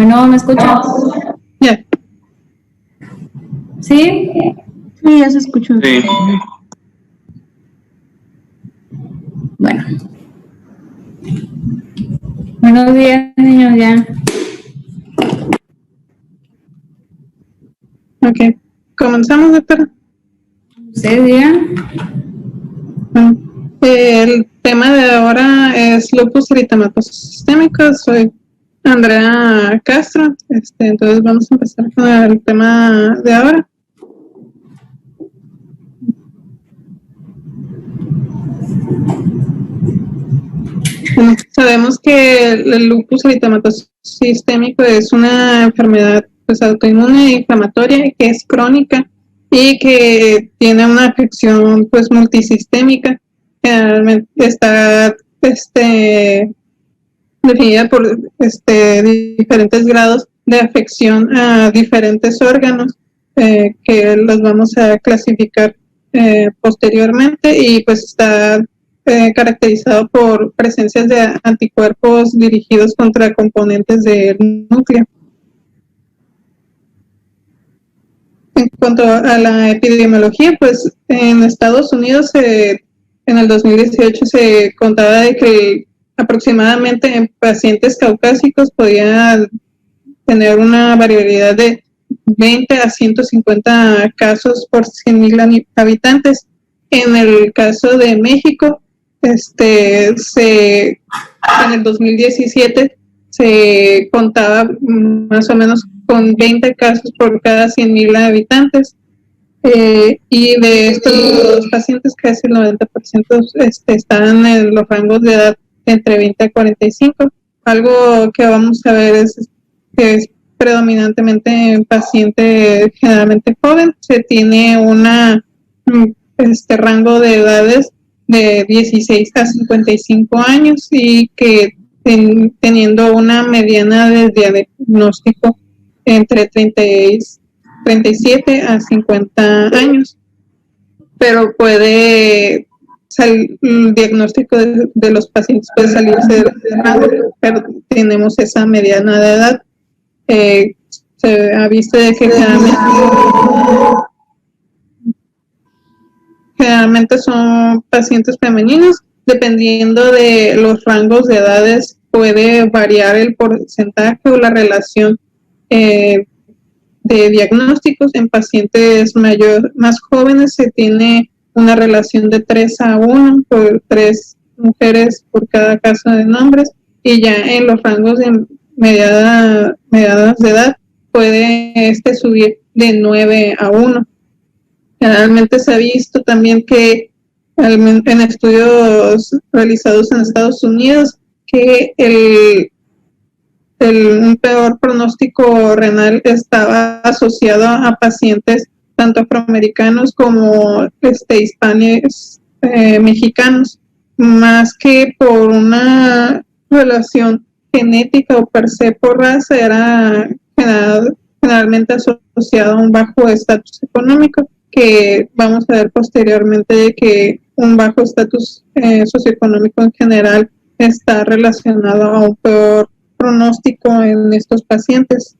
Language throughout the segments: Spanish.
Bueno, ¿me escuchas? Ya. ¿Sí? Sí, ya se escuchó. Sí. Bueno. Buenos días, niños, ya. Ok. ¿Comenzamos, doctora? ¿Ustedes digan? Bueno, el tema de ahora es lupus eritematoso sistémico. Soy Andrea Castro. Entonces vamos a empezar con el tema de ahora. Bueno, sabemos que el lupus eritematoso sistémico es una enfermedad pues, autoinmune e inflamatoria que es crónica y que tiene una afección pues multisistémica. Generalmente está definida por diferentes grados de afección a diferentes órganos que los vamos a clasificar posteriormente, y pues está caracterizado por presencias de anticuerpos dirigidos contra componentes del núcleo. En cuanto a la epidemiología, pues en Estados Unidos en el 2018 se contaba de que aproximadamente en pacientes caucásicos podía tener una variabilidad de 20 a 150 casos por 100,000 habitantes. En el caso de México, en el 2017 se contaba más o menos con 20 casos por cada 100,000 habitantes. Y de estos pacientes, casi el 90% están en los rangos de edad entre 20 a 45. Algo que vamos a ver es que es predominantemente en paciente generalmente joven. Se tiene rango de edades de 16 a 55 años y que teniendo una mediana de diagnóstico entre 37 a 50 años, pero puede el diagnóstico de los pacientes puede salirse de rango, pero tenemos esa mediana de edad. Se ha visto de que generalmente son pacientes femeninos. Dependiendo de los rangos de edades puede variar el porcentaje o la relación de diagnósticos. En pacientes más jóvenes se tiene una relación de 3 a 1 por 3 mujeres por cada caso de nombres, y ya en los rangos de mediadas de edad puede subir de 9 a 1. Generalmente se ha visto también que en estudios realizados en Estados Unidos que un peor pronóstico renal estaba asociado a pacientes tanto afroamericanos como hispanos, mexicanos, más que por una relación genética o per se por raza. Era generalmente asociado a un bajo estatus económico, que vamos a ver posteriormente de que un bajo estatus socioeconómico en general está relacionado a un peor pronóstico en estos pacientes.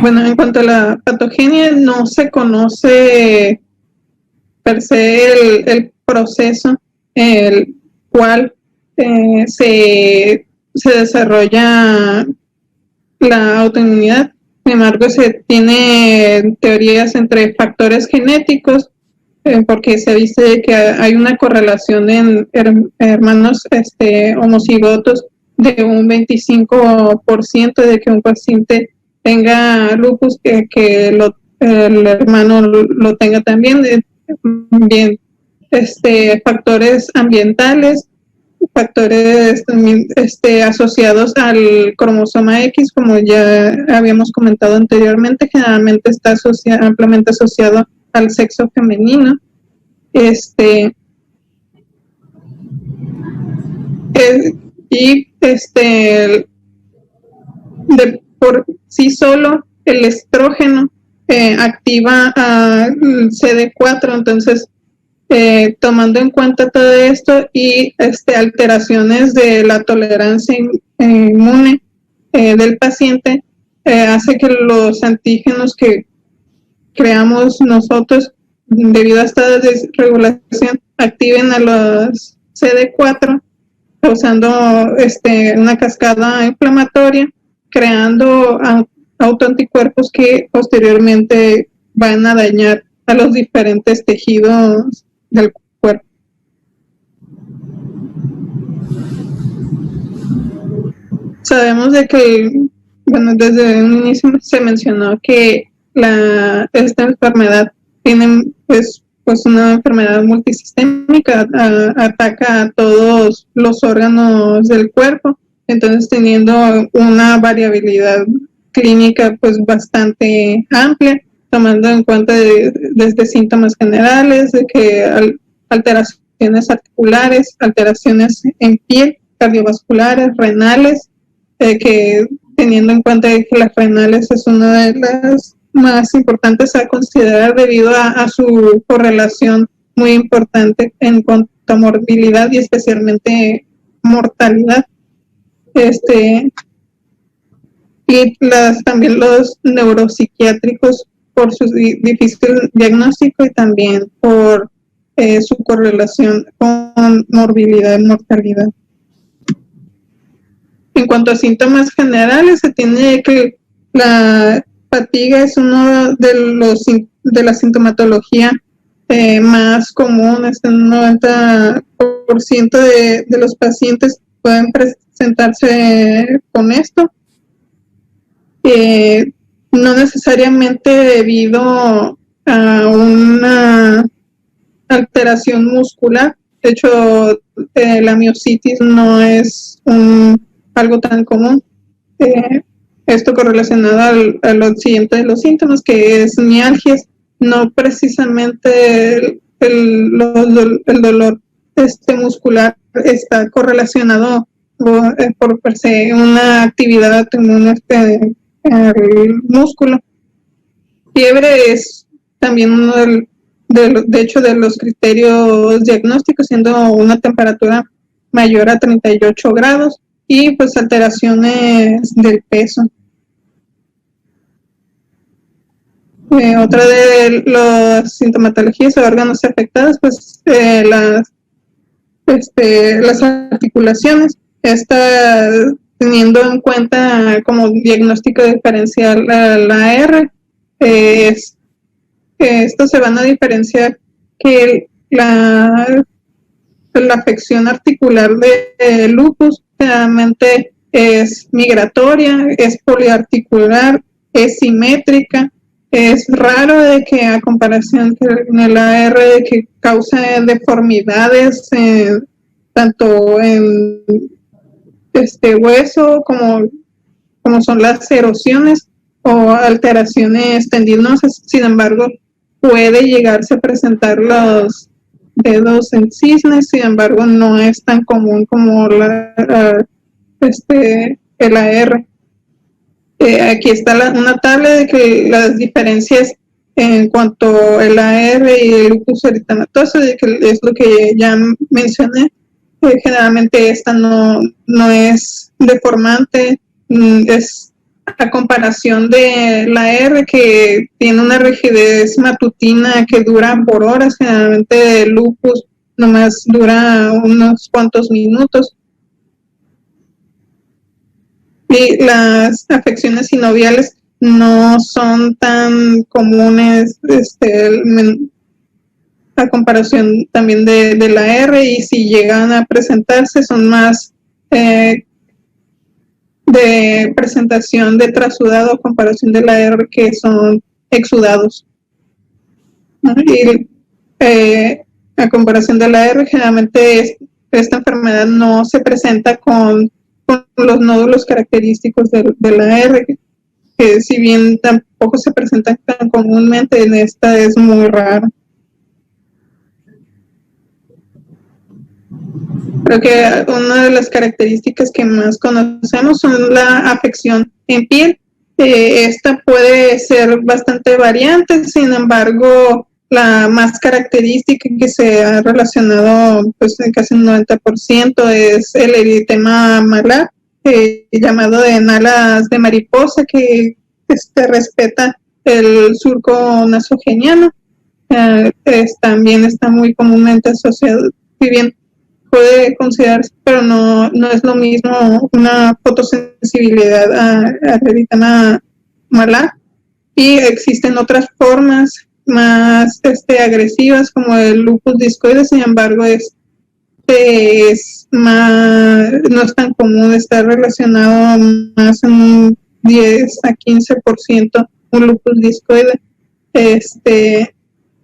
Bueno, en cuanto a la patogenia, no se conoce per se el proceso el cual se desarrolla la autoinmunidad. Sin embargo, se tiene teorías entre factores genéticos, porque se dice que hay una correlación en hermanos homocigotos de un 25% de que un paciente tenga lupus, que el hermano lo tenga también. Bien, factores ambientales, factores también asociados al cromosoma X, como ya habíamos comentado anteriormente, generalmente está ampliamente asociado al sexo femenino. Por sí solo el estrógeno activa al CD4. Entonces, tomando en cuenta todo esto y alteraciones de la tolerancia inmune del paciente, hace que los antígenos que creamos nosotros debido a esta desregulación activen a los CD4, causando una cascada inflamatoria, creando autoanticuerpos que posteriormente van a dañar a los diferentes tejidos del cuerpo. Sabemos de que, bueno, desde un inicio se mencionó que esta enfermedad es pues una enfermedad multisistémica, ataca a todos los órganos del cuerpo, entonces teniendo una variabilidad clínica pues bastante amplia, tomando en cuenta desde síntomas generales, de que alteraciones articulares, alteraciones en piel, cardiovasculares, renales, que teniendo en cuenta que las renales es una de las más importantes a considerar debido a su correlación muy importante en cuanto a morbilidad y especialmente mortalidad. Y también los neuropsiquiátricos por su difícil diagnóstico y también por su correlación con morbilidad y mortalidad. En cuanto a síntomas generales, se tiene que la fatiga es uno de la sintomatología más común. El 90% de los pacientes pueden presentarse con esto. No necesariamente debido a una alteración muscular. De hecho, la miositis no es algo tan común. Esto correlacionado a lo siguiente de los síntomas, que es mialgias, no precisamente el dolor muscular está correlacionado por per se una actividad inmune al músculo. Fiebre es también uno de hecho de los criterios diagnósticos, siendo una temperatura mayor a 38 grados y pues alteraciones del peso. Otra de las sintomatologías o órganos afectados, pues las articulaciones, teniendo en cuenta como diagnóstico diferencial la R, estos se van a diferenciar que la afección articular de lupus generalmente es migratoria, es poliarticular, es simétrica. Es raro de que a comparación con el AR que causa deformidades tanto en hueso como son las erosiones o alteraciones tendinosas. Sin embargo, puede llegarse a presentar los dedos en cisnes, sin embargo no es tan común como el AR. Aquí está una tabla de que las diferencias en cuanto al AR y el lupus eritematoso, de que es lo que ya mencioné. Generalmente esta no es deformante, es a comparación de la R, que tiene una rigidez matutina que dura por horas. Generalmente el lupus nomás dura unos cuantos minutos. Y las afecciones sinoviales no son tan comunes a comparación también de la R, y si llegan a presentarse son más de presentación de trasudado a comparación de la R, que son exudados, ¿no? Y a comparación de la R, generalmente esta enfermedad no se presenta con los nódulos característicos de la R, que si bien tampoco se presentan tan comúnmente, en esta es muy raro. Creo que una de las características que más conocemos son la afección en piel. Esta puede ser bastante variante, sin embargo, la más característica que se ha relacionado pues en casi un 90% es el eritema malar, llamado de alas de mariposa, que respeta el surco nasogeniano. También está muy comúnmente asociado, si bien puede considerarse, pero no es lo mismo una fotosensibilidad al eritema malar. Y existen otras formas más agresivas como el lupus discoide, sin embargo es más, no es tan común, está relacionado más en un 10 a 15% un lupus discoide.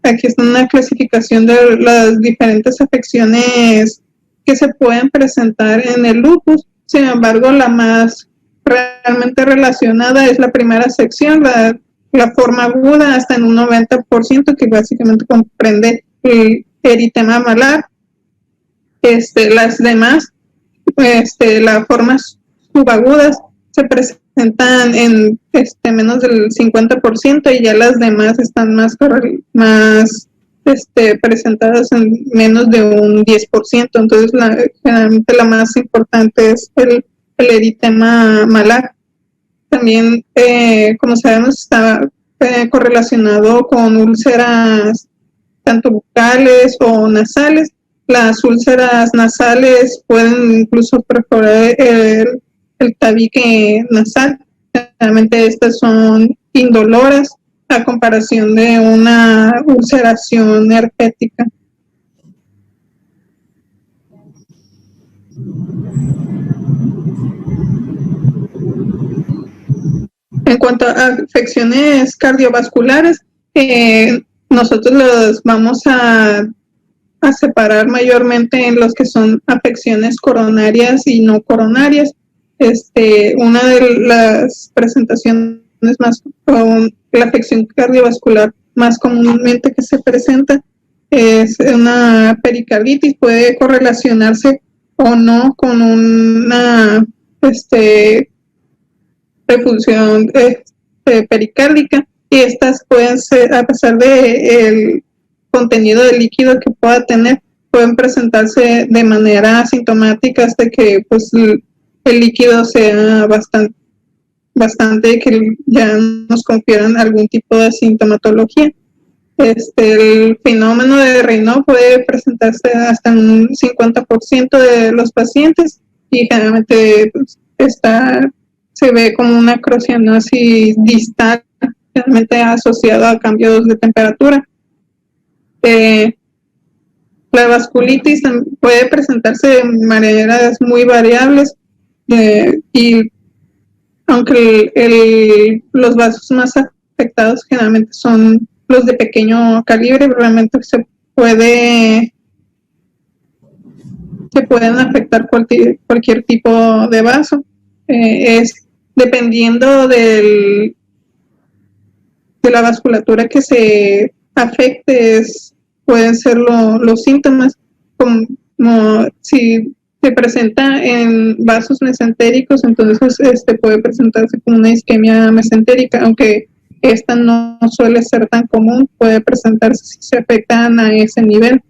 Aquí está una clasificación de las diferentes afecciones que se pueden presentar en el lupus. Sin embargo, la más realmente relacionada es la primera sección, la forma aguda, hasta en un 90%, que básicamente comprende el eritema malar. Las demás, las formas subagudas se presentan en menos del 50%, y ya las demás están más presentadas en menos de un 10%. Entonces, generalmente la más importante es el eritema malar. También, como sabemos, está correlacionado con úlceras tanto bucales o nasales. Las úlceras nasales pueden incluso perforar el tabique nasal. Realmente estas son indoloras a comparación de una ulceración herpética. En cuanto a afecciones cardiovasculares, nosotros los vamos a separar mayormente en los que son afecciones coronarias y no coronarias. Una de las presentaciones más, la afección cardiovascular más comúnmente que se presenta es una pericarditis. Puede correlacionarse o no con una refunción pericárdica, y estas pueden ser, a pesar de el contenido de líquido que pueda tener, pueden presentarse de manera asintomática hasta que pues el líquido sea bastante que ya nos confieran algún tipo de sintomatología. El fenómeno de Raynaud puede presentarse hasta un 50% de los pacientes, y generalmente pues, se ve como una crocianosis distal, generalmente asociada a cambios de temperatura. La vasculitis puede presentarse de maneras muy variables, y aunque los vasos más afectados generalmente son los de pequeño calibre, realmente se pueden afectar cualquier tipo de vaso. Dependiendo de la vasculatura que se afecte, pueden ser los síntomas, como si se presenta en vasos mesentéricos, entonces puede presentarse como una isquemia mesentérica, aunque esta no suele ser tan común, puede presentarse si se afectan a ese nivel.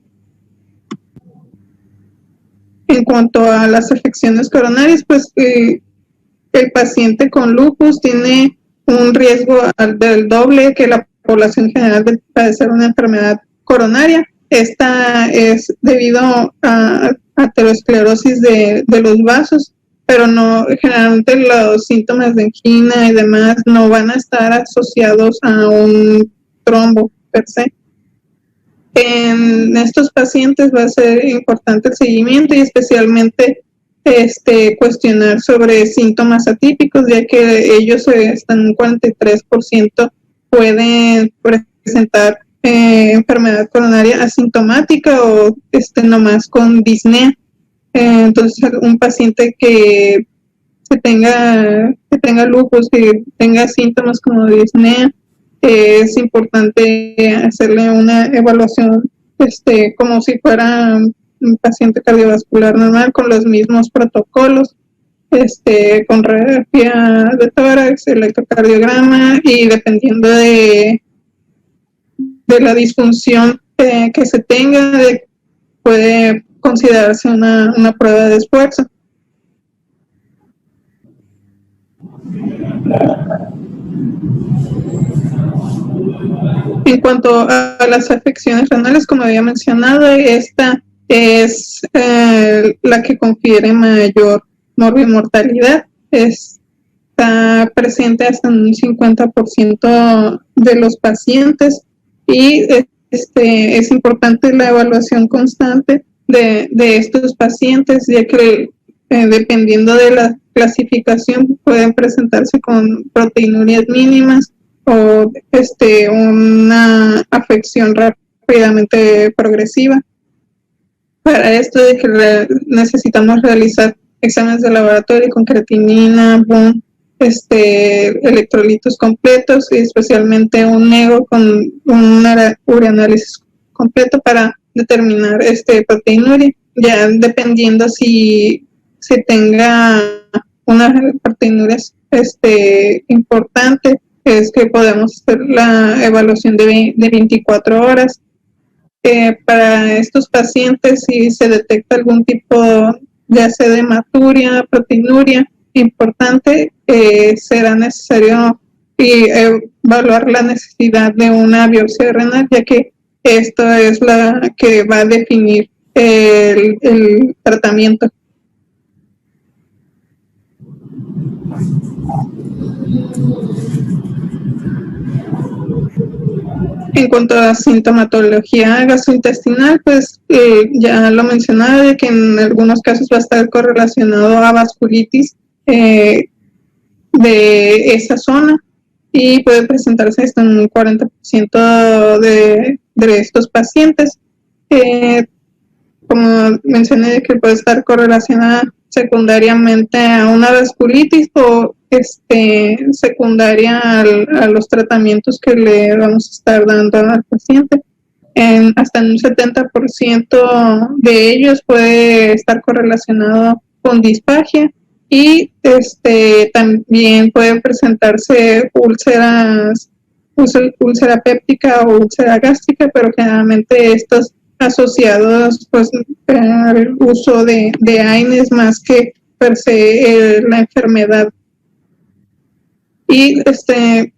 En cuanto a las afecciones coronarias, pues el paciente con lupus tiene un riesgo del doble que la población general de padecer una enfermedad coronaria. Esta es debido a aterosclerosis de los vasos, pero no, generalmente los síntomas de angina y demás no van a estar asociados a un trombo per se. En estos pacientes va a ser importante el seguimiento, y especialmente cuestionar sobre síntomas atípicos, ya que ellos están en un 43% pueden presentar enfermedad coronaria asintomática o nomás con disnea. Entonces, un paciente que tenga lupus, que tenga síntomas como disnea, es importante hacerle una evaluación como si fuera un paciente cardiovascular normal, con los mismos protocolos. con radiografía de tórax, electrocardiograma, y dependiendo de la disfunción que se tenga, puede considerarse una prueba de esfuerzo. En cuanto a las afecciones renales, como había mencionado, esta es la que confiere mayor morbimortalidad. Está presente hasta en un 50% de los pacientes, y es importante la evaluación constante de estos pacientes, ya que dependiendo de la clasificación pueden presentarse con proteinurias mínimas o una afección rápidamente progresiva. Para esto necesitamos realizar exámenes de laboratorio con creatinina, BUN, electrolitos completos, y especialmente un nego con un ureanálisis completo para determinar proteinuria, ya dependiendo si tenga una proteinuria importante, es que podemos hacer la evaluación de 24 horas. Para estos pacientes, si se detecta algún tipo, ya sea de hematuria, proteinuria importante, será necesario evaluar la necesidad de una biopsia renal, ya que esto es la que va a definir el tratamiento. En cuanto a sintomatología gastrointestinal, pues ya lo mencionaba, de que en algunos casos va a estar correlacionado a vasculitis de esa zona, y puede presentarse hasta en un 40% de estos pacientes. Como mencioné, de que puede estar correlacionada secundariamente a una vasculitis o secundaria a los tratamientos que le vamos a estar dando al paciente. Hasta en un 70% de ellos puede estar correlacionado con disfagia, y también pueden presentarse úlcera péptica o úlcera gástrica, pero generalmente estos asociados pues al uso de AINES más que per se la enfermedad. Y en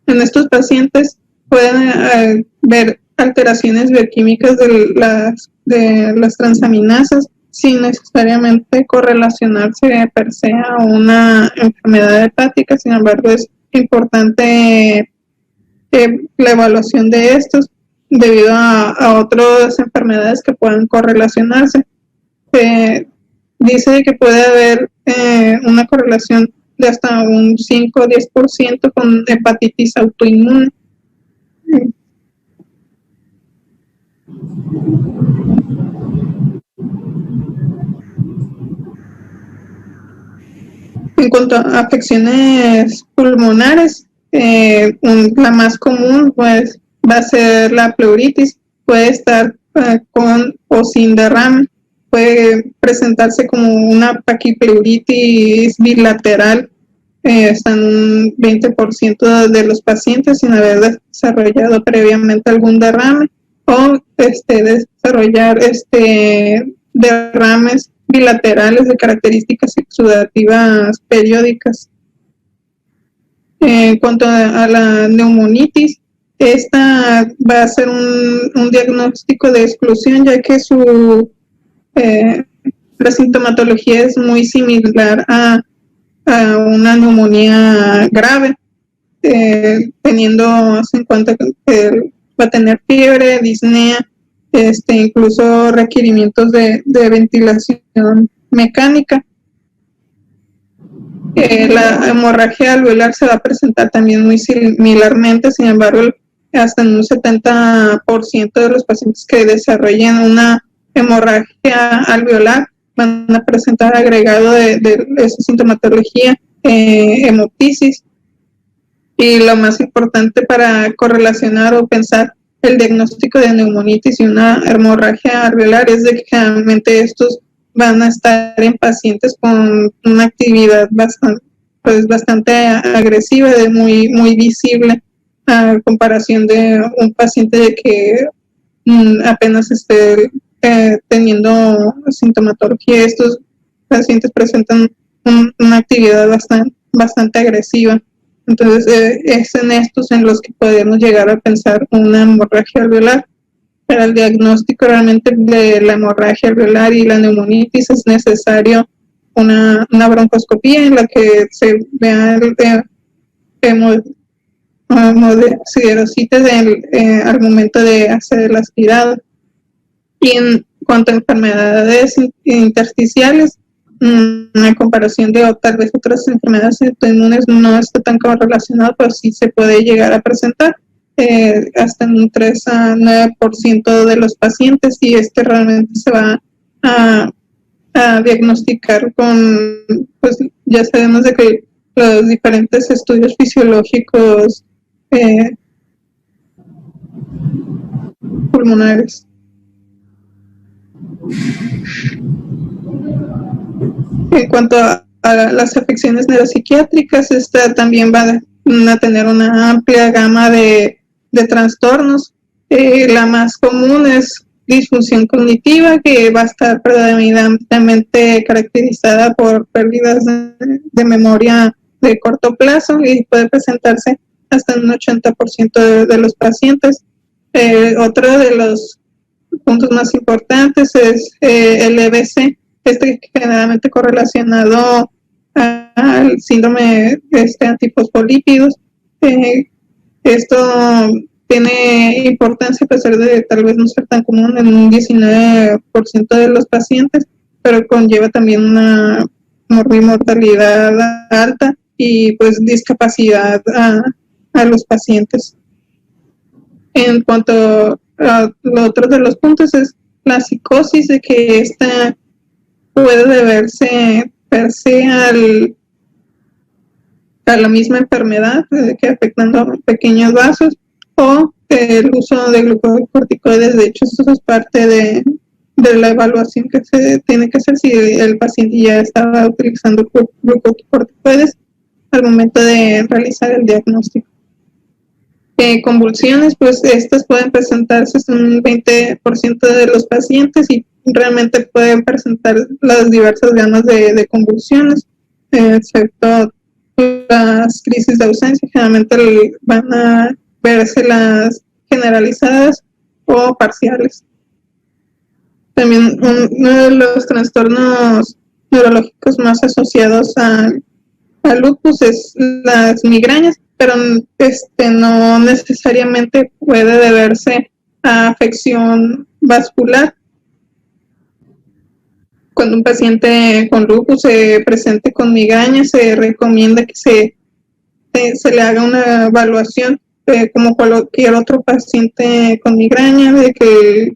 estos pacientes pueden ver alteraciones bioquímicas de las transaminasas sin necesariamente correlacionarse per se a una enfermedad hepática. Sin embargo, es importante la evaluación de estos debido a otras enfermedades que puedan correlacionarse. Dice que puede haber una correlación de hasta un 5 o 10% con hepatitis autoinmune. En cuanto a afecciones pulmonares, la más común pues va a ser la pleuritis. Puede estar con o sin derrame, puede presentarse como una paquipleuritis bilateral, está en un 20% de los pacientes sin haber desarrollado previamente algún derrame, o desarrollar derrames bilaterales de características exudativas periódicas. En cuanto a la neumonitis, esta va a ser un diagnóstico de exclusión, ya que la sintomatología es muy similar a una neumonía grave, teniendo en cuenta que va a tener fiebre, disnea, incluso requerimientos de ventilación mecánica. La hemorragia alveolar se va a presentar también muy similarmente. Sin embargo, hasta en un 70% de los pacientes que desarrollen una hemorragia alveolar van a presentar agregado de esa sintomatología hemoptisis. Y lo más importante para correlacionar o pensar el diagnóstico de neumonitis y una hemorragia alveolar es de que generalmente estos van a estar en pacientes con una actividad bastante agresiva, muy visible, a comparación de un paciente que apenas esté teniendo sintomatología. Estos pacientes presentan una actividad bastante agresiva. Entonces, es en estos en los que podemos llegar a pensar una hemorragia alveolar. Para el diagnóstico realmente de la hemorragia alveolar y la neumonitis es necesario una broncoscopía en la que se vea siderocitas al momento de hacer el aspirado. Y en cuanto a enfermedades intersticiales, a comparación de tal vez otras enfermedades autoinmunes, no está tan correlacionado, pero sí se puede llegar a presentar hasta en un 3 a 9% de los pacientes, y realmente se va a diagnosticar pues ya sabemos de que los diferentes estudios fisiológicos pulmonares. En cuanto a las afecciones neuropsiquiátricas, también va a tener una amplia gama de trastornos. La más común es disfunción cognitiva, que va a estar predominantemente caracterizada por pérdidas de memoria de corto plazo y puede presentarse hasta en un 80% de los pacientes. Otro de los puntos más importantes es el EBC, generalmente correlacionado al síndrome antifosfolípidos. Esto tiene importancia a pesar de tal vez no ser tan común en un 19% de los pacientes, pero conlleva también una mortalidad alta y pues discapacidad a los pacientes. En cuanto a lo otro de los puntos es la psicosis, de que esta puede deberse per se a la misma enfermedad, que afectando a pequeños vasos, o el uso de glucocorticoides. De hecho, eso es parte de la evaluación que se tiene que hacer si el paciente ya estaba utilizando glucocorticoides al momento de realizar el diagnóstico. Convulsiones, pues estas pueden presentarse en un 20% de los pacientes y realmente pueden presentar las diversas gamas de convulsiones, excepto las crisis de ausencia. Generalmente van a verse las generalizadas o parciales. También uno de los trastornos neurológicos más asociados al lupus es las migrañas, pero no necesariamente puede deberse a afección vascular. Cuando un paciente con lupus se presente con migraña, se recomienda que se le haga una evaluación como cualquier otro paciente con migraña, de que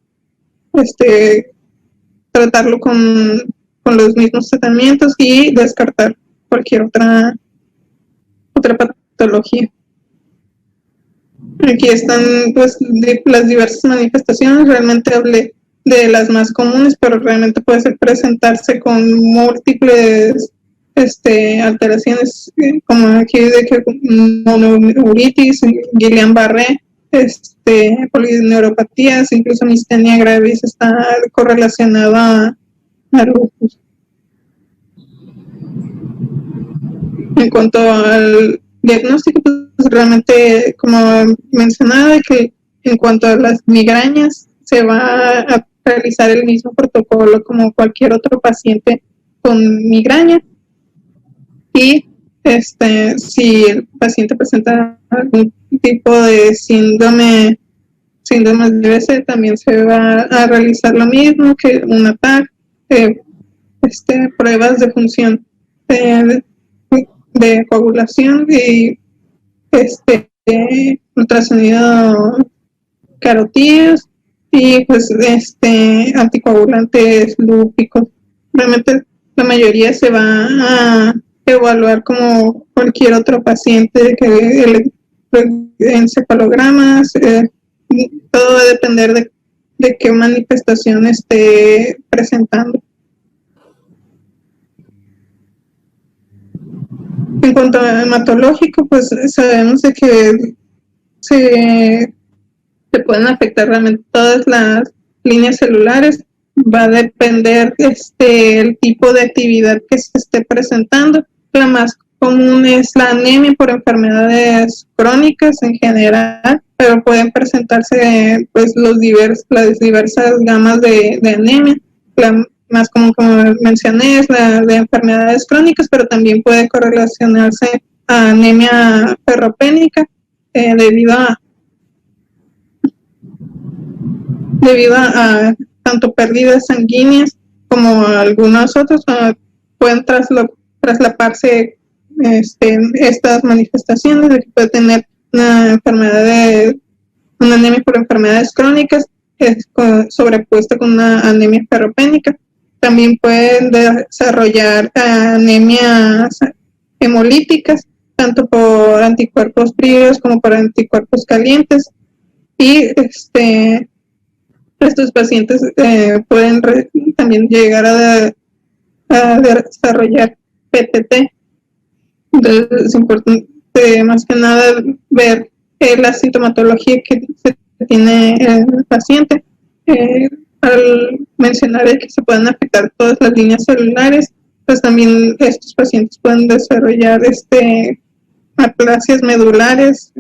tratarlo con los mismos tratamientos y descartar cualquier otra patología. Aquí están pues las diversas manifestaciones. Realmente hablé de las más comunes, pero realmente puede presentarse con múltiples alteraciones, como aquí de que mononeuritis, Guillain-Barré, polineuropatías, incluso mistenia gravis está correlacionada a lupus. En cuanto al diagnóstico, pues realmente, como mencionaba, que en cuanto a las migrañas, se va a realizar el mismo protocolo como cualquier otro paciente con migraña. Y si el paciente presenta algún tipo de síndrome de BC, también se va a realizar lo mismo que un ATAC, pruebas de función de coagulación y ultrasonido carotídeos y pues anticoagulantes lúpicos. Realmente la mayoría se va a evaluar como cualquier otro paciente, que encefalogramas, todo va a depender de qué manifestación esté presentando. En cuanto a hematológico, pues sabemos de que se pueden afectar realmente todas las líneas celulares. Va a depender el tipo de actividad que se esté presentando. La más común es la anemia por enfermedades crónicas en general, pero pueden presentarse pues las diversas gamas de anemia. La más común, como mencioné, es la de enfermedades crónicas, pero también puede correlacionarse a anemia ferropénica debido a tanto pérdidas sanguíneas como algunos otros pueden traslaparse estas manifestaciones de que puede tener una anemia por enfermedades crónicas sobrepuesta con una anemia ferropénica. También pueden desarrollar anemias hemolíticas, tanto por anticuerpos fríos como por anticuerpos calientes. Y estos pacientes pueden también llegar a desarrollar PTT. Entonces es importante más que nada ver la sintomatología que se tiene el paciente. Al mencionar que se pueden afectar todas las líneas celulares, pues también estos pacientes pueden desarrollar aplasias medulares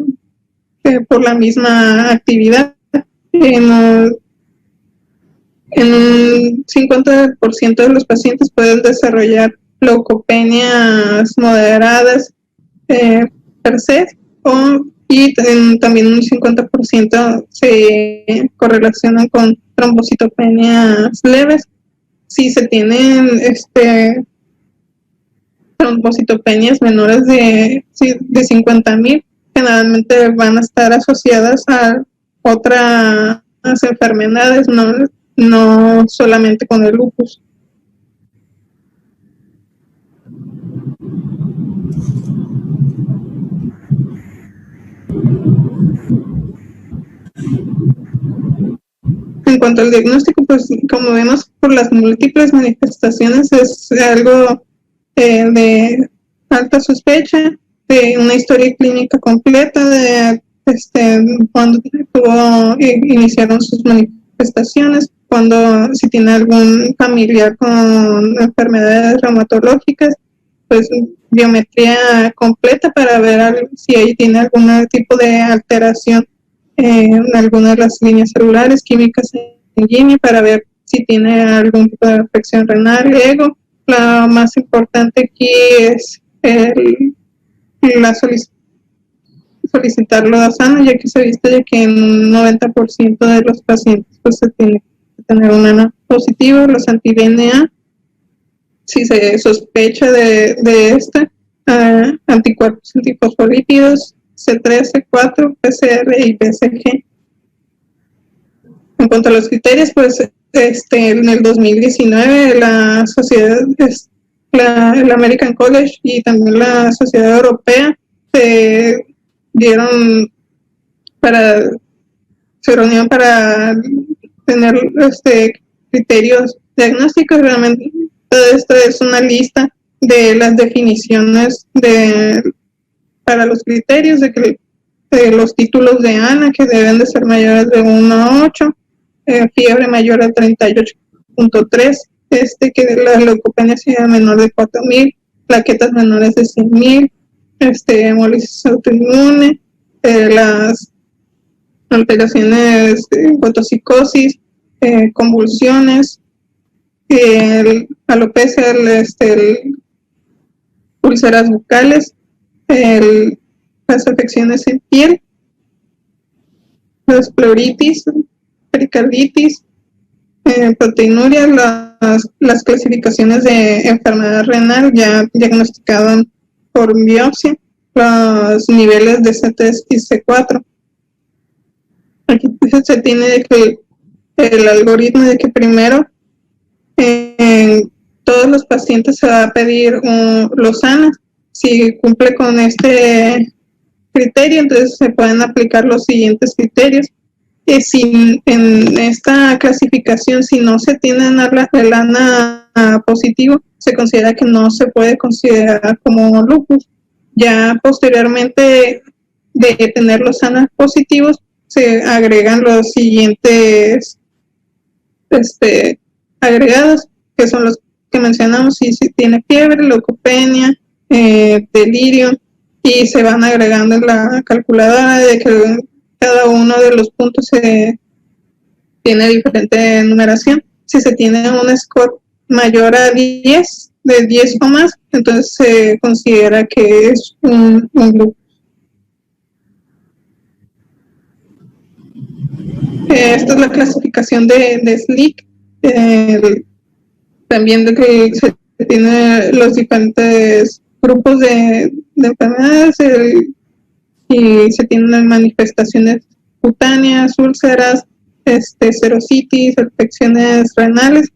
por la misma actividad. En un 50% de los pacientes pueden desarrollar leucopenias moderadas per se, y también un 50% se correlacionan con trombocitopenias leves. Si se tienen trombocitopenias menores de 50,000, generalmente van a estar asociadas a otras enfermedades, no solamente con el lupus. En cuanto al diagnóstico, pues como vemos por las múltiples manifestaciones, es algo de alta sospecha, de una historia clínica completa de cuando iniciaron sus manifestaciones, si tiene algún familiar con enfermedades reumatológicas, pues biometría completa para ver si ahí tiene algún tipo de alteración en algunas de las líneas celulares, químicas sanguíneas, para ver si tiene algún tipo de afección renal, ego. La más importante aquí es solicitarlo a sano, ya que se ha visto ya que en un 90% de los pacientes pues se tiene que tener un ANA positivo, los anti-DNA. Si se sospecha de anticuerpos antifosfolípidos, C3, C4, PCR y BCG. En cuanto a los criterios, pues en el 2019 la sociedad, el American College y también la Sociedad Europea se reunieron para tener criterios diagnósticos. Realmente todo esto es una lista de las definiciones para los criterios de los títulos de ANA, que deben de ser mayores de 1 a 8, fiebre mayor a 38.3, que la leucopenia sea menor de 4,000, plaquetas menores de 100,000, hemólisis autoinmune, las alteraciones en cuanto a psicosis, convulsiones, alopecia, úlceras bucales, las afecciones en piel, las pleuritis, pericarditis, proteinuria, las clasificaciones de enfermedad renal ya diagnosticadas por biopsia, los niveles de C3 y C4. Aquí se tiene que el algoritmo de que primero en todos los pacientes se va a pedir los ANA. Si cumple con este criterio, entonces se pueden aplicar los siguientes criterios. Si en esta clasificación, si no se tiene el ANA positivo, se considera que no se puede considerar como lupus. Ya posteriormente de tener los ANA positivos, se agregan los siguientes agregados, que son los que mencionamos, si tiene fiebre, leucopenia, delirio, y se van agregando en la calculadora de que cada uno de los puntos tiene diferente numeración. Si se tiene un score mayor a 10, de 10 o más, entonces se considera que es un lupus. Esta es la clasificación de SLIC, también de que se tiene los diferentes grupos de enfermedades, y se tienen manifestaciones cutáneas, úlceras, serositis, afecciones renales.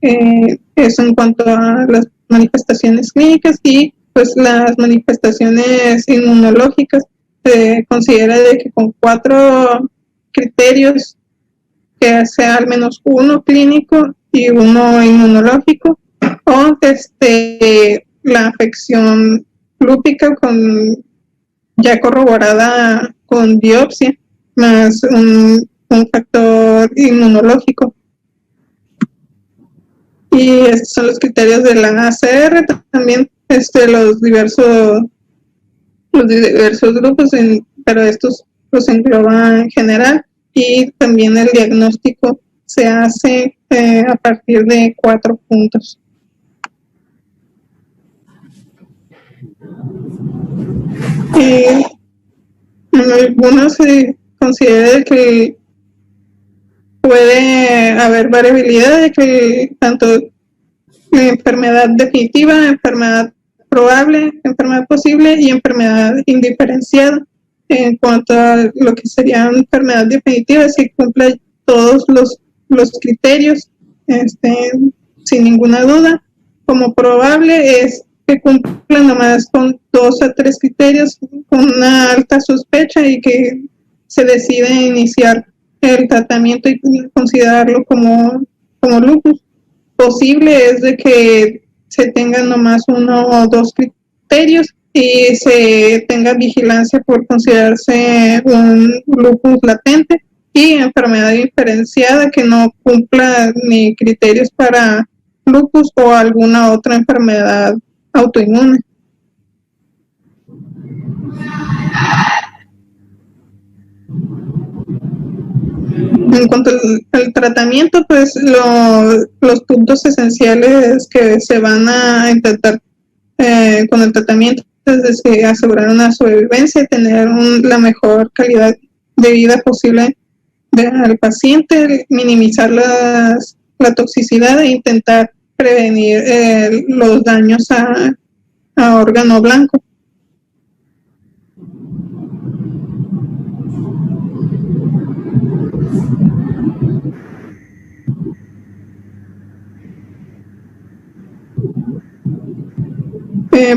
Eso en cuanto a las manifestaciones clínicas, y pues las manifestaciones inmunológicas. Se considera de que con 4 criterios, que sea al menos uno clínico y uno inmunológico, o la afección lúpica ya corroborada con biopsia, más un factor inmunológico. Y estos son los criterios de la ACR, también los diversos grupos, pero estos los engloba en general, y también el diagnóstico se hace a partir de 4 puntos. En algunos se considera que puede haber variabilidad, de que tanto enfermedad definitiva, enfermedad probable, enfermedad posible y enfermedad indiferenciada. En cuanto a lo que sería una enfermedad definitiva, si cumple todos los criterios, sin ninguna duda. Como probable es que cumpla nomás con 2 a 3 criterios, con una alta sospecha, y que se decide iniciar el tratamiento y considerarlo como lupus. Posible es de que se tengan nomás 1 o 2 criterios y se tenga vigilancia por considerarse un lupus latente, y enfermedad diferenciada que no cumpla ni criterios para lupus o alguna otra enfermedad autoinmune. En cuanto al tratamiento, pues los puntos esenciales que se van a intentar con el tratamiento es asegurar una sobrevivencia, tener la mejor calidad de vida posible al paciente, minimizar la toxicidad e intentar prevenir los daños a órgano blanco.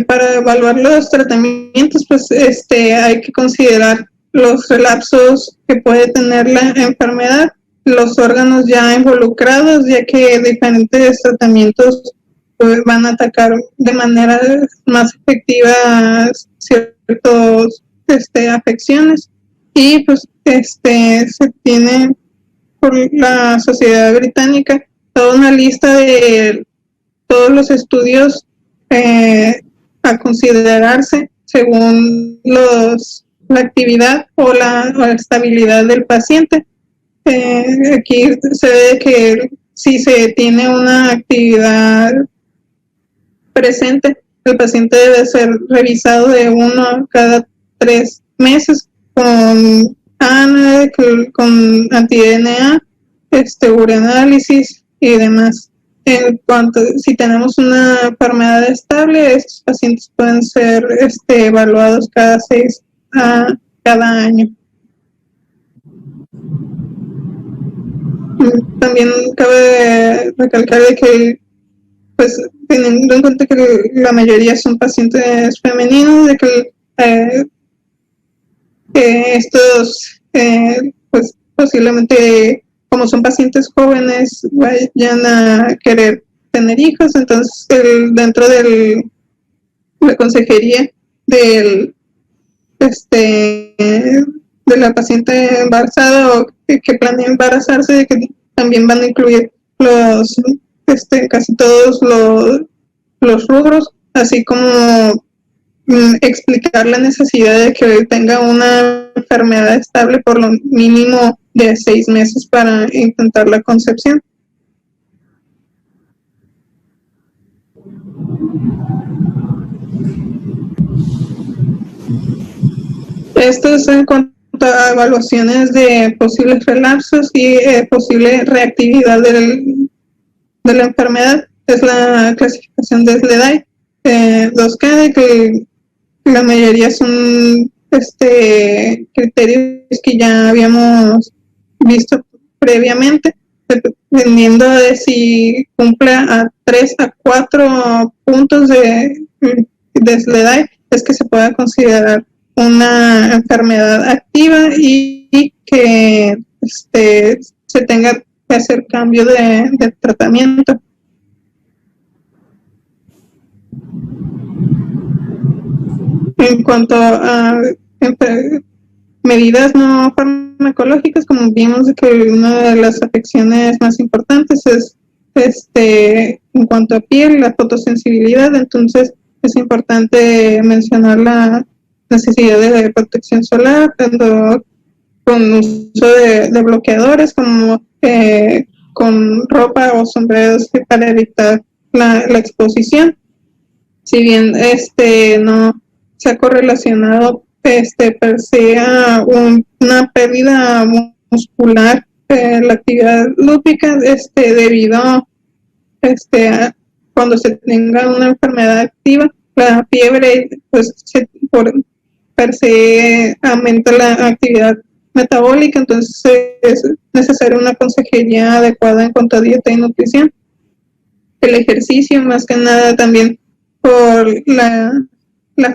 Para evaluar los tratamientos, pues hay que considerar los relapsos que puede tener la enfermedad, los órganos ya involucrados, ya que diferentes tratamientos pues, van a atacar de manera más efectiva ciertas afecciones, y pues se tiene por la Sociedad Británica toda una lista de todos los estudios a considerarse según la actividad o la estabilidad del paciente. Aquí se ve que si se tiene una actividad presente, el paciente debe ser revisado de 1 cada 3 meses con anti-DNA, ureanálisis y demás. En cuanto, si tenemos una enfermedad estable, estos pacientes pueden ser evaluados cada año. También cabe recalcar de que, pues, teniendo en cuenta que la mayoría son pacientes femeninos, de que estos, pues, posiblemente, como son pacientes jóvenes, vayan a querer tener hijos. Entonces, dentro de la consejería del de la paciente embarazada o que planea embarazarse, de que también van a incluir casi todos los rubros, así como explicar la necesidad de que tenga una enfermedad estable por lo mínimo de 6 meses para intentar la concepción. Esto es en cuanto a evaluaciones de posibles relapsos y posible reactividad de la enfermedad. Es la clasificación de SLEDAI 2K, de que la mayoría son criterios que ya habíamos visto previamente, dependiendo de si cumple a 3 a 4 puntos de SLEDAI, es que se pueda considerar una enfermedad activa y que se tenga que hacer cambio de tratamiento. En cuanto a medidas no farmacológicas, como vimos que una de las afecciones más importantes es en cuanto a piel, la fotosensibilidad. Entonces es importante mencionar la necesidad de protección solar, tanto con uso de bloqueadores como con ropa o sombreros para evitar la exposición. Si bien no se ha correlacionado per se a una pérdida muscular, la actividad lúpica, debido a cuando se tenga una enfermedad activa, la fiebre pues per se aumenta la actividad metabólica. Entonces es necesaria una consejería adecuada en cuanto a dieta y nutrición. El ejercicio, más que nada, también por la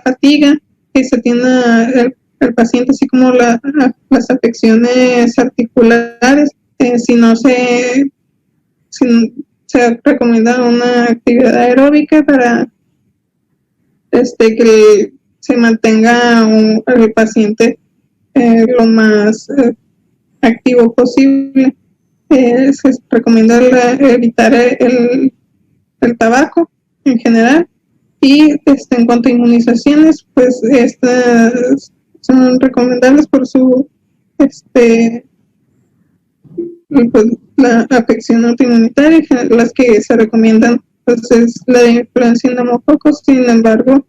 fatiga que se tiene el paciente, así como las afecciones articulares. Si se recomienda una actividad aeróbica para que se mantenga el paciente lo más activo posible. Se recomienda evitar el tabaco en general. Y en cuanto a inmunizaciones, pues estas son recomendables por su pues, la afección autoinmunitaria. Las que se recomiendan pues es la de influenza y neumococos. Sin embargo,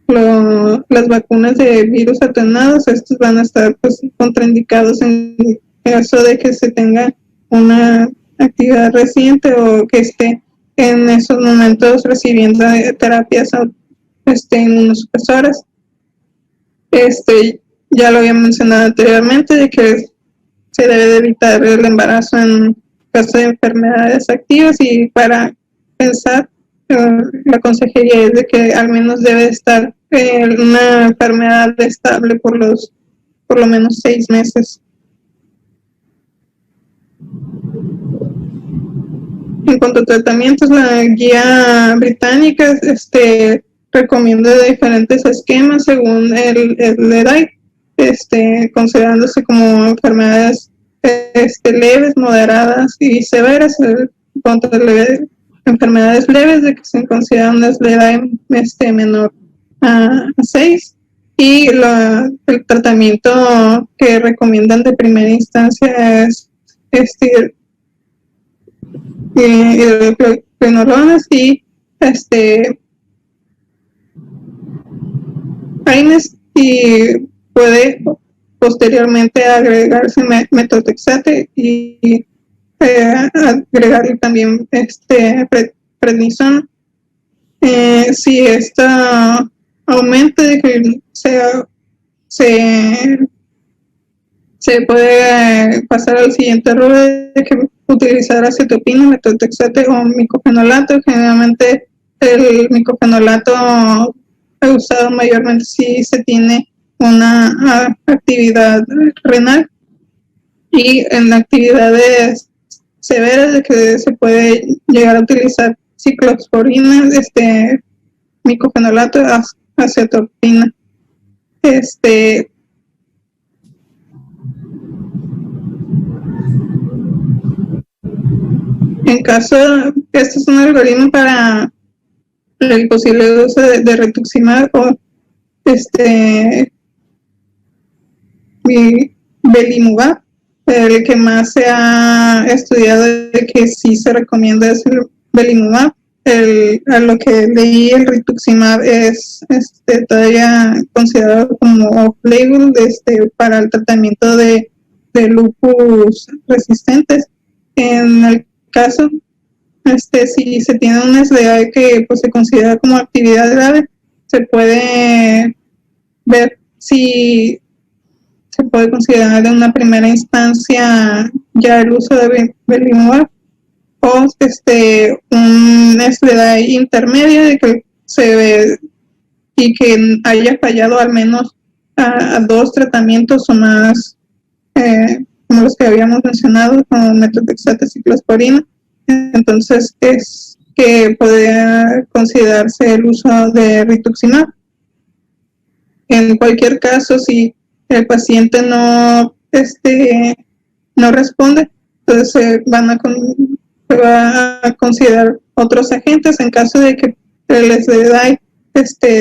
las vacunas de virus atenuados, estos van a estar pues contraindicados en caso de que se tenga una actividad reciente o que esté en esos momentos recibiendo terapias inmunosupresoras. Ya lo había mencionado anteriormente, de que se debe de evitar el embarazo en caso de enfermedades activas, y para pensar, la consejería es de que al menos debe estar una enfermedad estable por lo menos 6 meses. En cuanto a tratamientos, la guía británica recomienda diferentes esquemas según el EDAI, considerándose como enfermedades leves, moderadas y severas. En cuanto a enfermedades leves, de que se considera una EDAI menor a 6, y el tratamiento que recomiendan de primera instancia es hidroquinolonas y AINES, y puede posteriormente agregarse metotrexate y agregarle también prednisona. Si esta aumenta, de que se puede pasar al siguiente rubro, de que utilizar acetopina, metotrexate o micofenolato. Generalmente el micofenolato es usado mayormente si se tiene una actividad renal, y en actividades severas de que se puede llegar a utilizar ciclosporina, micofenolato, acetopina. En caso, este es un algoritmo para el posible uso de rituximab o belimumab. El que más se ha estudiado de que sí se recomienda es el belimumab. A lo que leí, el rituximab es todavía considerado como off-label para el tratamiento de lupus resistentes. En el caso, si se tiene una SLA que pues, se considera como actividad grave, se puede ver si se puede considerar de una primera instancia ya el uso de belimumab o un SLA intermedio de que se ve y que haya fallado al menos a 2 tratamientos o más, como los que habíamos mencionado, como methotrexate, ciclosporina. Entonces es que podría considerarse el uso de rituximab. En cualquier caso, si el paciente no responde, entonces se va a considerar otros agentes en caso de que el SDI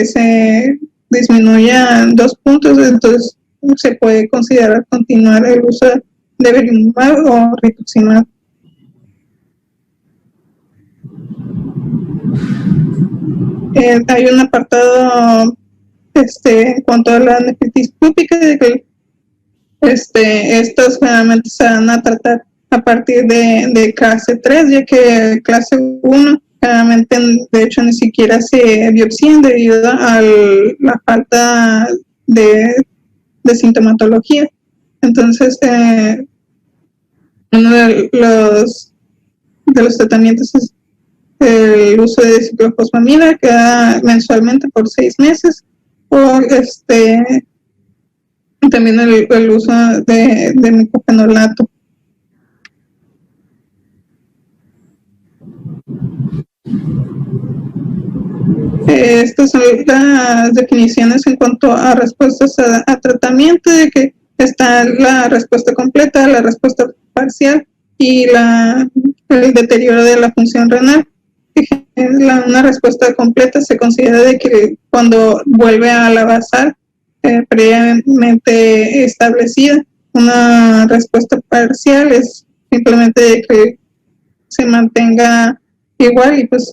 se disminuya 2 puntos, entonces se puede considerar continuar el uso de belimumab o rituximab. Hay un apartado en cuanto a la nefritis púbica, de que estos generalmente se van a tratar a partir de clase 3, ya que clase 1 generalmente, de hecho, ni siquiera se biopsian debido a la falta de sintomatología. Entonces, uno de los tratamientos es el uso de ciclofosfamida, que da mensualmente por 6 meses, o también el uso de micofenolato. Estas son las definiciones en cuanto a respuestas a tratamiento, de que está la respuesta completa, la respuesta parcial y el deterioro de la función renal. Una respuesta completa se considera de que cuando vuelve a la basal previamente establecida. Una respuesta parcial es simplemente de que se mantenga igual, y pues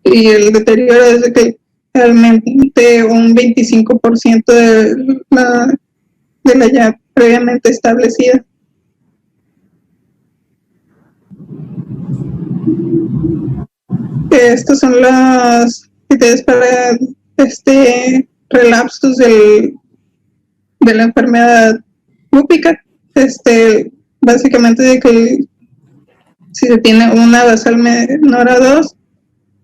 y el deterioro es de que realmente un 25% de la ya previamente establecida. Estos son los criterios para relapsos de la enfermedad lúpica. Básicamente de que si se tiene una basal menor a 2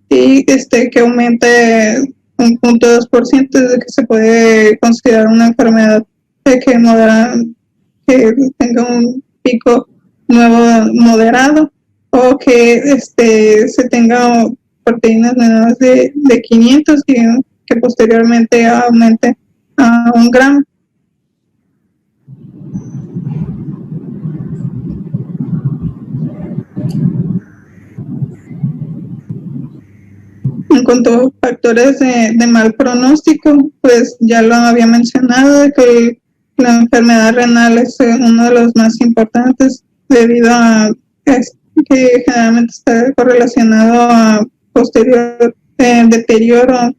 y que aumente 1.2%, de que se puede considerar una enfermedad que tenga un pico nuevo moderado, o que se tenga proteínas menores de 500 y que posteriormente aumente a 1 gramo. En cuanto a factores de mal pronóstico, pues ya lo había mencionado, de que la enfermedad renal es uno de los más importantes, debido a que generalmente está correlacionado a posterior deterioro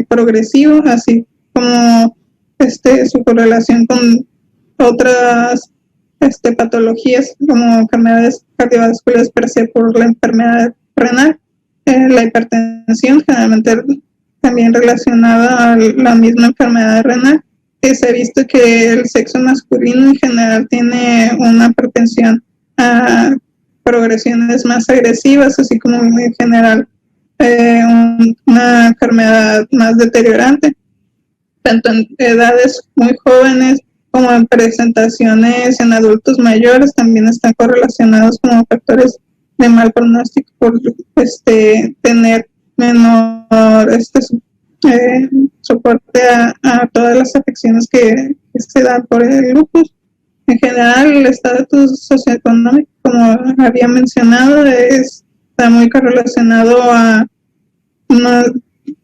progresivo, así como su correlación con otras patologías como enfermedades cardiovasculares per se por la enfermedad renal. La hipertensión, generalmente también relacionada a la misma enfermedad renal, que se ha visto que el sexo masculino en general tiene una propensión a progresiones más agresivas, así como en general una enfermedad más deteriorante, tanto en edades muy jóvenes como en presentaciones en adultos mayores, también están correlacionados como factores de mal pronóstico por tener menor soporte a todas las afecciones que se dan por el lupus. En general, el estatus socioeconómico, como había mencionado, está muy correlacionado a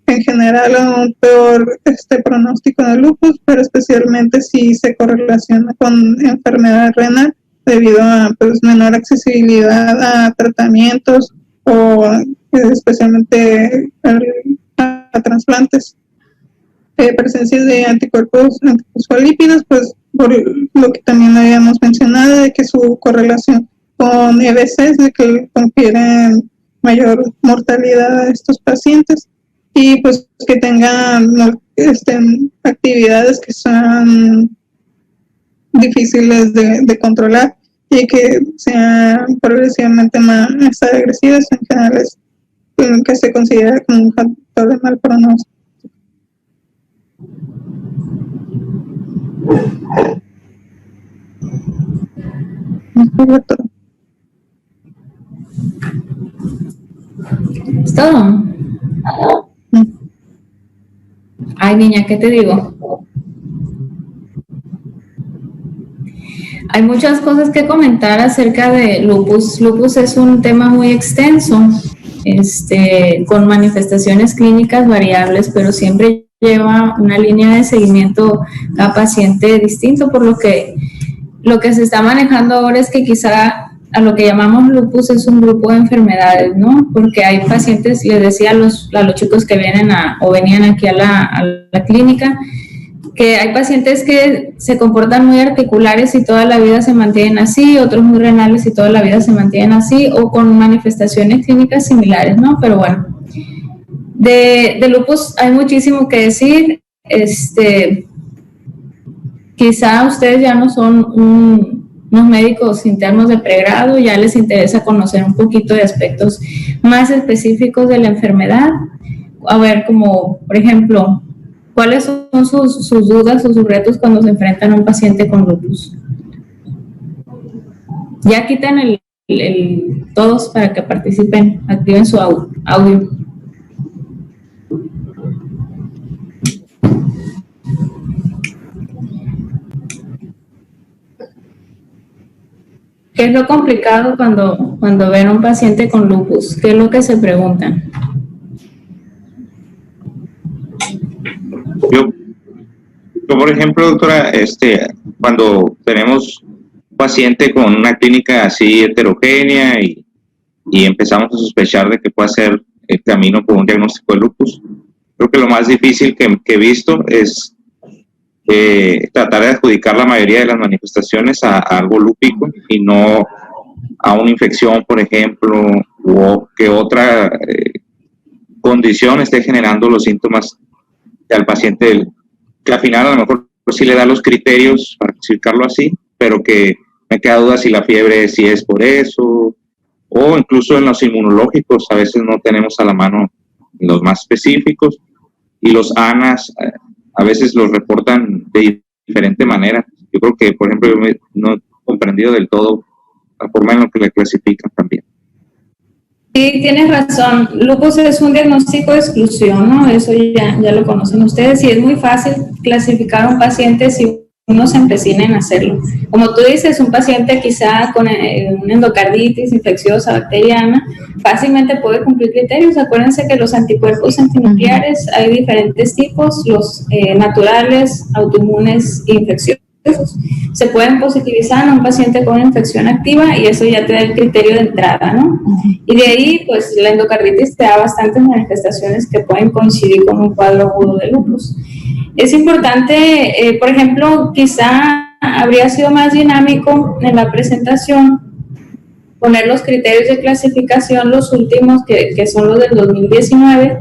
en general a un peor pronóstico de lupus, pero especialmente si se correlaciona con enfermedad renal debido a menor accesibilidad a tratamientos o especialmente a trasplantes. Presencia de anticuerpos antifosfolípidos, pues por lo que también habíamos mencionado, de que su correlación con EBCs, de que confieren mayor mortalidad a estos pacientes, y pues que tengan actividades que son difíciles de controlar y que sean progresivamente más agresivas. En general es que se considera como un factor de mal pronóstico. ¿Es todo? Ay, niña, ¿qué te digo? Hay muchas cosas que comentar acerca de lupus. Lupus es un tema muy extenso, con manifestaciones clínicas variables, pero siempre lleva una línea de seguimiento a paciente distinto, por lo que se está manejando ahora es que quizá a lo que llamamos lupus es un grupo de enfermedades, ¿no? Porque hay pacientes, les decía a los chicos que venían aquí a la clínica, que hay pacientes que se comportan muy articulares y toda la vida se mantienen así, otros muy renales y toda la vida se mantienen así, o con manifestaciones clínicas similares, ¿no? Pero bueno, de lupus hay muchísimo que decir. Quizá ustedes ya no son unos médicos internos de pregrado, ya les interesa conocer un poquito de aspectos más específicos de la enfermedad. A ver, como por ejemplo, ¿cuáles son sus dudas o sus retos cuando se enfrentan a un paciente con lupus? Ya quitan todos para que participen, activen su audio. ¿Qué es lo complicado cuando ven a un paciente con lupus? ¿Qué es lo que se preguntan? Yo por ejemplo, doctora, cuando tenemos un paciente con una clínica así heterogénea y empezamos a sospechar de que pueda ser el camino por un diagnóstico de lupus, creo que lo más difícil que he visto es tratar de adjudicar la mayoría de las manifestaciones a algo lúpico y no a una infección, por ejemplo, o que otra condición esté generando los síntomas al paciente, que al final a lo mejor sí le da los criterios para clasificarlo así, pero que me queda duda si la fiebre sí es por eso, o incluso en los inmunológicos a veces no tenemos a la mano los más específicos, y los ANAs a veces los reportan de diferente manera. Yo creo que, por ejemplo, yo no he comprendido del todo la forma en la que le clasifican también. Sí, tienes razón. Lupus es un diagnóstico de exclusión, ¿no? Eso ya lo conocen ustedes, y es muy fácil clasificar a un paciente si uno se empecina en hacerlo. Como tú dices, un paciente quizá con una endocarditis infecciosa bacteriana fácilmente puede cumplir criterios. Acuérdense que los anticuerpos antinucleares hay diferentes tipos, los naturales, autoinmunes e infecciosos. Se pueden positivizar en un paciente con una infección activa y eso ya te da el criterio de entrada, ¿no? Y de ahí, pues, la endocarditis te da bastantes manifestaciones que pueden coincidir con un cuadro agudo de lupus. Es importante, por ejemplo, quizá habría sido más dinámico en la presentación poner los criterios de clasificación, los últimos, que son los del 2019,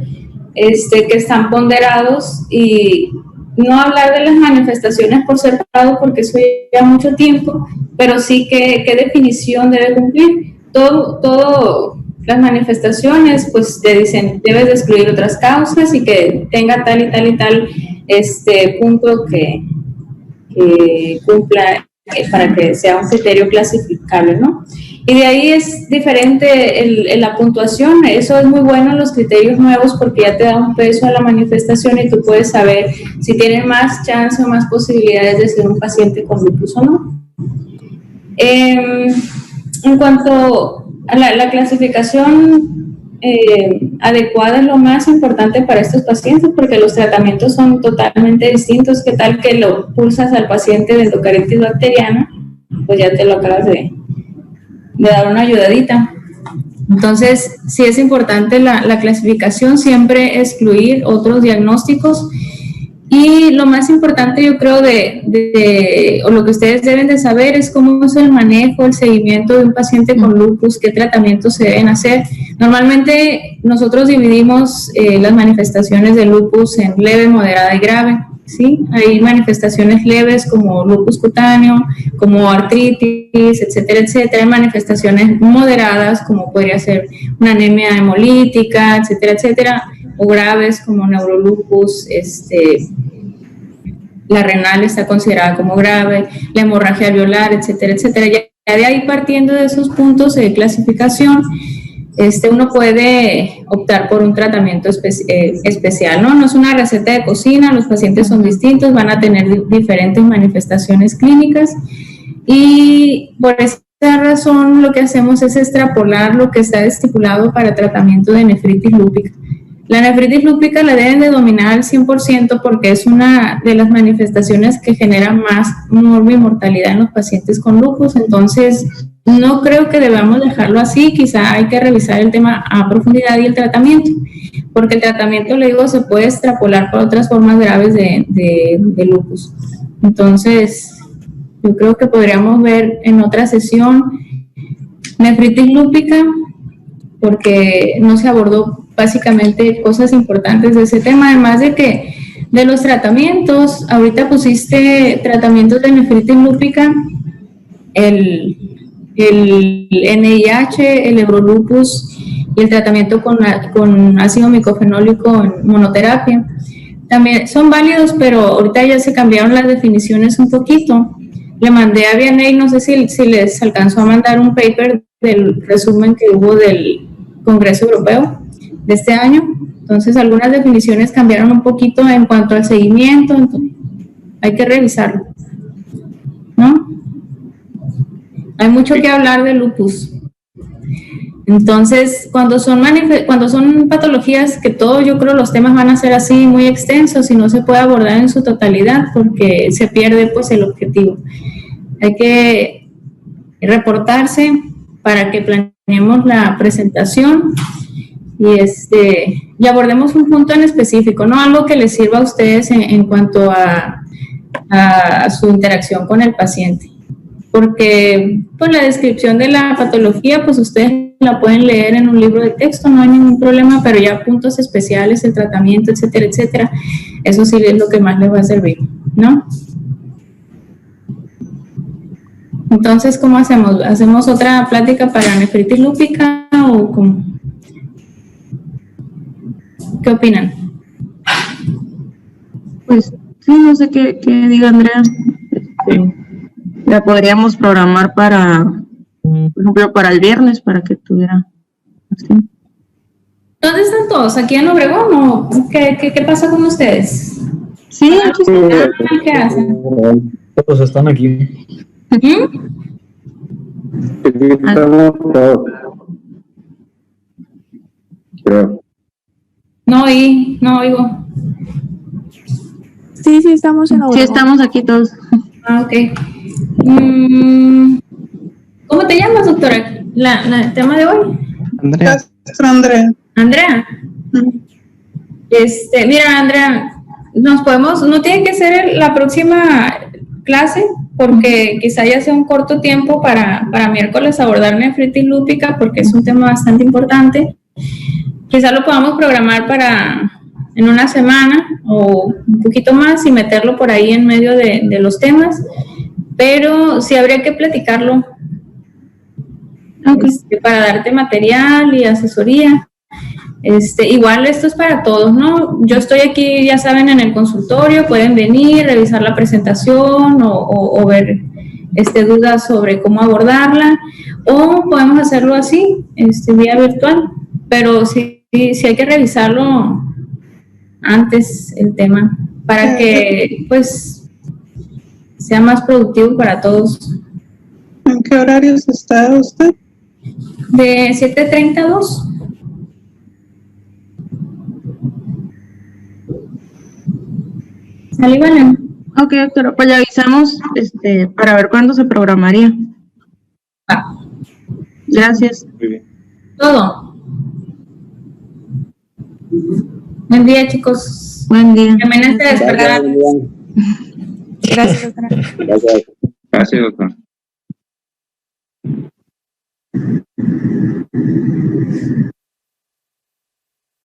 que están ponderados, y no hablar de las manifestaciones por separado porque eso lleva mucho tiempo, pero sí qué definición debe cumplir. Todo las manifestaciones, pues te dicen, debes de excluir otras causas y que tenga tal y tal y tal punto que cumpla, para que sea un criterio clasificable, ¿no? Y de ahí es diferente la puntuación. Eso es muy bueno en los criterios nuevos porque ya te da un peso a la manifestación y tú puedes saber si tienen más chance o más posibilidades de ser un paciente con lupus o no. En cuanto a la clasificación adecuada, es lo más importante para estos pacientes porque los tratamientos son totalmente distintos. ¿Qué tal que lo pulsas al paciente de endocaritis bacteriana? Pues ya te lo acabas de dar una ayudadita. Entonces, sí es importante la clasificación, siempre excluir otros diagnósticos. Y lo más importante, yo creo, o lo que ustedes deben de saber es cómo es el manejo, el seguimiento de un paciente con lupus, qué tratamientos se deben hacer. Normalmente nosotros dividimos las manifestaciones de lupus en leve, moderada y grave. ¿Sí? Hay manifestaciones leves como lupus cutáneo, como artritis, etcétera, etcétera. Hay manifestaciones moderadas como podría ser una anemia hemolítica, etcétera, etcétera, o graves como neurolupus, la renal está considerada como grave, la hemorragia alveolar, etcétera, etcétera. Ya de ahí, partiendo de esos puntos de clasificación, uno puede optar por un tratamiento especial, ¿no? No es una receta de cocina, los pacientes son distintos, van a tener diferentes manifestaciones clínicas y por esa razón lo que hacemos es extrapolar lo que está estipulado para tratamiento de nefritis lúpica. La nefritis lúpica la deben de dominar al 100% porque es una de las manifestaciones que genera más mortalidad en los pacientes con lupus, entonces no creo que debamos dejarlo así, quizá hay que revisar el tema a profundidad y el tratamiento, porque el tratamiento, le digo, se puede extrapolar para otras formas graves de lupus. Entonces, yo creo que podríamos ver en otra sesión nefritis lúpica, porque no se abordó básicamente cosas importantes de ese tema, además de que de los tratamientos, ahorita pusiste tratamientos de nefritis lúpica, el NIH, el Eurolupus y el tratamiento con ácido micofenólico en monoterapia. También son válidos, pero ahorita ya se cambiaron las definiciones un poquito. Le mandé a Vianney, no sé si les alcanzó a mandar un paper del resumen que hubo del Congreso Europeo de este año. Entonces, algunas definiciones cambiaron un poquito en cuanto al seguimiento, entonces, hay que revisarlo, ¿no? Hay mucho que hablar de lupus. Entonces, cuando son patologías que todo, yo creo los temas van a ser así muy extensos y no se puede abordar en su totalidad porque se pierde pues el objetivo. Hay que reportarse para que planeemos la presentación y abordemos un punto en específico, no algo que les sirva a ustedes en cuanto a su interacción con el paciente. Porque pues la descripción de la patología, pues ustedes la pueden leer en un libro de texto, no hay ningún problema, pero ya puntos especiales, el tratamiento, etcétera, etcétera, eso sí es lo que más les va a servir, ¿no? Entonces, ¿cómo hacemos? ¿Hacemos otra plática para nefritis lúpica o cómo? ¿Qué opinan? Pues sí, no sé qué diga Andrea. La podríamos programar para, por ejemplo, para el viernes, para que tuviera más tiempo. ¿Dónde están todos? ¿Aquí en Obregón o qué pasa con ustedes? Sí, aquí están. ¿Qué hacen? Todos están aquí. No oigo. Sí, estamos en Obregón. Sí, estamos aquí todos. Ah, ok. ¿Cómo te llamas, doctora? ¿El tema de hoy? Andrea. Andrea. Mira, Andrea, no tiene que ser la próxima clase, porque quizá ya sea un corto tiempo para miércoles abordar nefritis lúpica, porque es un tema bastante importante. Quizá lo podamos programar en una semana o un poquito más y meterlo por ahí en medio de los temas, pero sí habría que platicarlo, okay, para darte material y asesoría. Igual esto es para todos, ¿no? Yo estoy aquí, ya saben, en el consultorio, pueden venir, revisar la presentación o ver dudas sobre cómo abordarla, o podemos hacerlo así, vía virtual, pero sí hay que revisarlo antes el tema para que pues sea más productivo para todos. ¿En qué horarios está usted? De 7:30 a 2. ¿Sale, vale? Ok, doctora, pues le avisamos para ver cuándo se programaría. Va. Gracias. Muy bien. Todo. Buen día, chicos. Buen día. Mañana se despertarán. Gracias, doctora. Gracias, doctor.